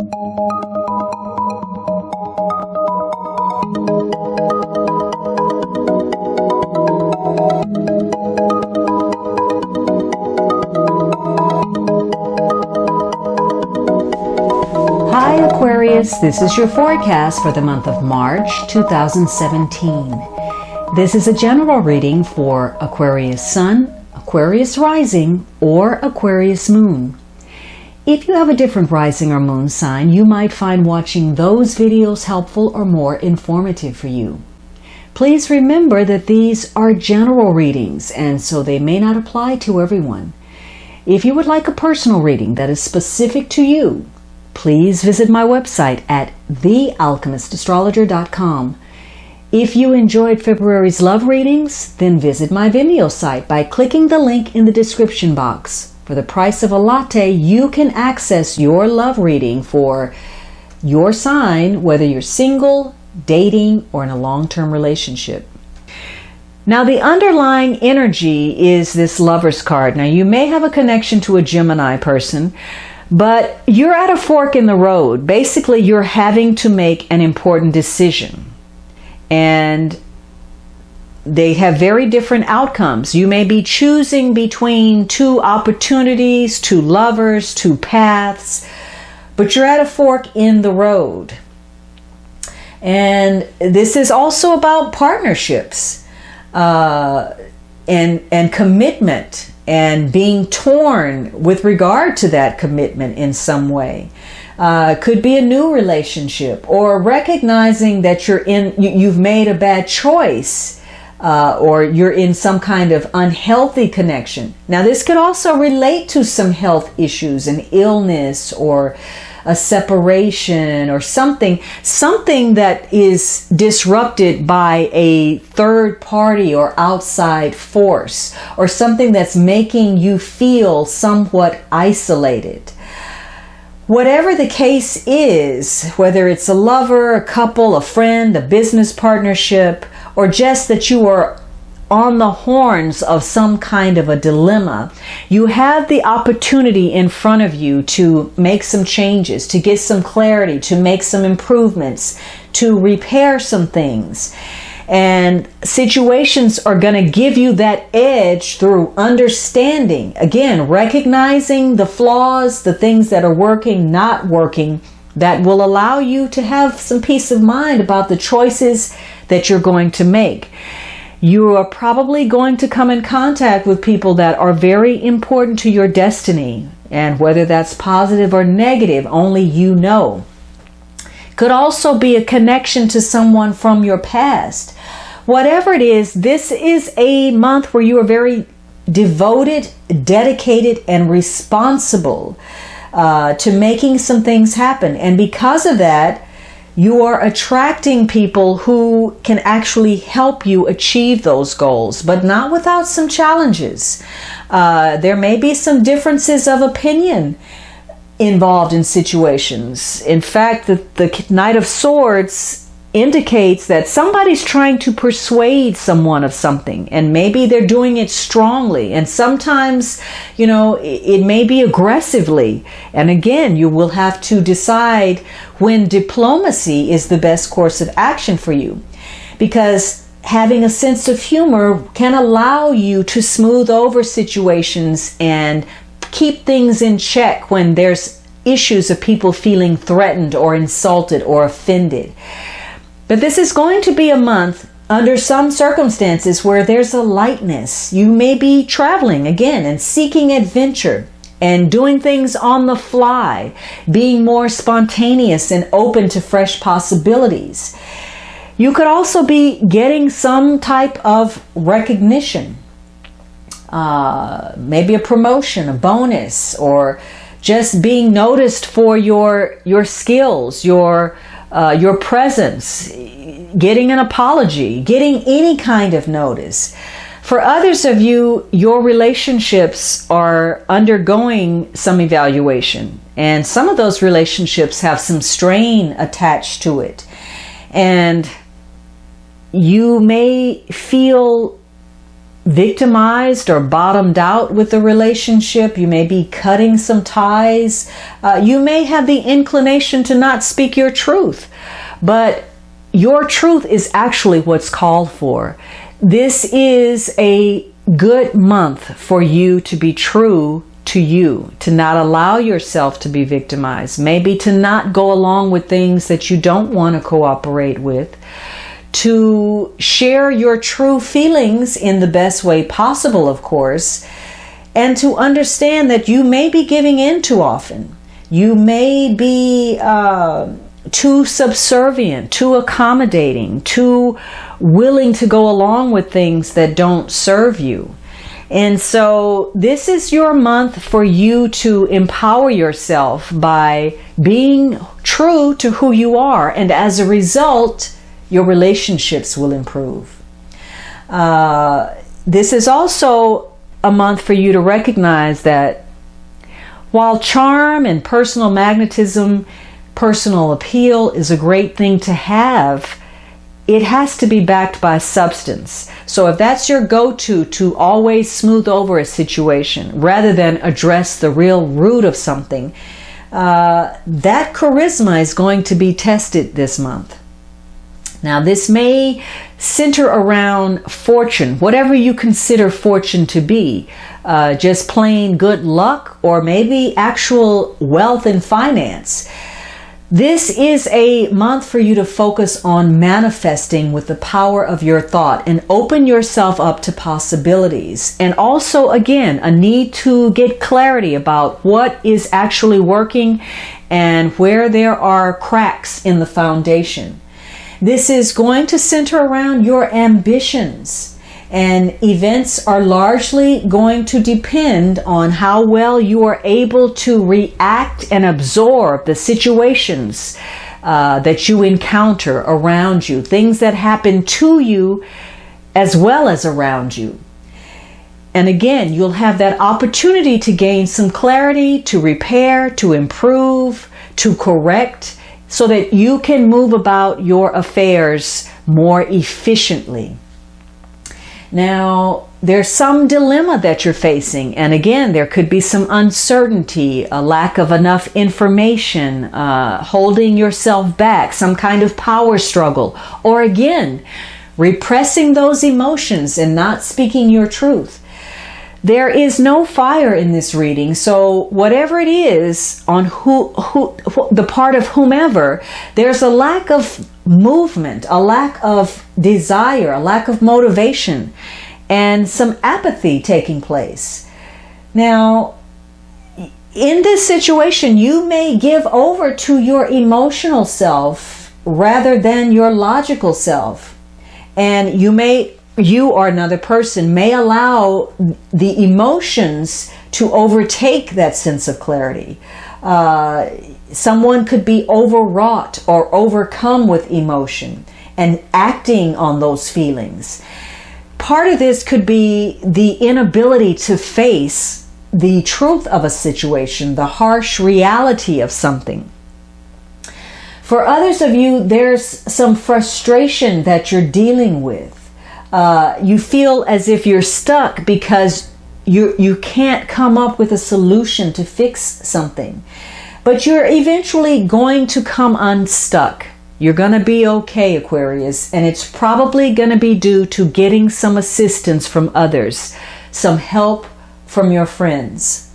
Hi Aquarius, this is your forecast for the month of March 2017. This is a general reading for Aquarius Sun, Aquarius Rising, or Aquarius Moon. If you have a different rising or moon sign, you might find watching those videos helpful or more informative for you. Please remember that these are general readings, and so they may not apply to everyone. If you would like a personal reading that is specific to you, please visit my website at thealchemistastrologer.com. If you enjoyed February's love readings, then visit my Vimeo site by clicking the link in the description box. For the price of a latte, you can access your love reading for your sign, whether you're single, dating, or in a long-term relationship. Now, the underlying energy is this Lover's card. Now, you may have a connection to a Gemini person, but you're at a fork in the road. Basically, you're having to make an important decision. And they have very different outcomes. You may be choosing between two opportunities, two lovers, two paths, but you're at a fork in the road. And this is also about partnerships and commitment, and being torn with regard to that commitment in some way. Could be a new relationship, or recognizing that you've made a bad choice, or you're in some kind of unhealthy connection. Now, this could also relate to some health issues, an illness, or a separation, or something that is disrupted by a third party or outside force, or something that's making you feel somewhat isolated. Whatever the case is, whether it's a lover, a couple, a friend, a business partnership, or just that you are on the horns of some kind of a dilemma, you have the opportunity in front of you to make some changes, to get some clarity, to make some improvements, to repair some things. And situations are going to give you that edge through understanding. Again, recognizing the flaws, the things that are working, not working, that will allow you to have some peace of mind about the choices that you're going to make. You are probably going to come in contact with people that are very important to your destiny. And whether that's positive or negative, only you know. Could also be a connection to someone from your past. Whatever it is, this is a month where you are very devoted, dedicated, and responsible to making some things happen. And because of that, you are attracting people who can actually help you achieve those goals, but not without some challenges. There may be some differences of opinion involved in situations. In fact, the Knight of Swords indicates that somebody's trying to persuade someone of something, and maybe they're doing it strongly, and sometimes, it may be aggressively. And again, you will have to decide when diplomacy is the best course of action for you, because having a sense of humor can allow you to smooth over situations and keep things in check when there's issues of people feeling threatened or insulted or offended. But this is going to be a month under some circumstances where there's a lightness. You may be traveling again and seeking adventure and doing things on the fly, being more spontaneous and open to fresh possibilities. You could also be getting some type of recognition, maybe a promotion, a bonus, or just being noticed for your skills, your presence, getting an apology, getting any kind of notice. For others of you, your relationships are undergoing some evaluation, and some of those relationships have some strain attached to it. And you may feel victimized or bottomed out with the relationship. You may be cutting some ties. You may have the inclination to not speak your truth, but your truth is actually what's called for. This is a good month for you to be true to you, to not allow yourself to be victimized, maybe to not go along with things that you don't want to cooperate with, to share your true feelings in the best way possible, of course, and to understand that you may be giving in too often. You may be too subservient, too accommodating, too willing to go along with things that don't serve you. And so this is your month for you to empower yourself by being true to who you are. And as a result, your relationships will improve. This is also a month for you to recognize that while charm and personal magnetism, personal appeal is a great thing to have, it has to be backed by substance. So if that's your go-to to always smooth over a situation rather than address the real root of something, that charisma is going to be tested this month. Now, this may center around fortune, whatever you consider fortune to be, just plain good luck or maybe actual wealth and finance. This is a month for you to focus on manifesting with the power of your thought and open yourself up to possibilities. And also, again, a need to get clarity about what is actually working and where there are cracks in the foundation. This is going to center around your ambitions. And events are largely going to depend on how well you are able to react and absorb the situations that you encounter around you, things that happen to you as well as around you. And again, you'll have that opportunity to gain some clarity, to repair, to improve, to correct, so that you can move about your affairs more efficiently. Now, there's some dilemma that you're facing, and again, there could be some uncertainty, a lack of enough information, holding yourself back, some kind of power struggle, or again, repressing those emotions and not speaking your truth. There is no fire in this reading, so whatever it is on who the part of whomever, there's a lack of movement, a lack of desire, a lack of motivation, and some apathy taking place. Now, in this situation, you may give over to your emotional self rather than your logical self, and you or another person may allow the emotions to overtake that sense of clarity. Someone could be overwrought or overcome with emotion and acting on those feelings. Part of this could be the inability to face the truth of a situation, the harsh reality of something. For others of you, there's some frustration that you're dealing with. You feel as if you're stuck because you can't come up with a solution to fix something. But you're eventually going to come unstuck. You're going to be okay, Aquarius, and it's probably going to be due to getting some assistance from others, some help from your friends.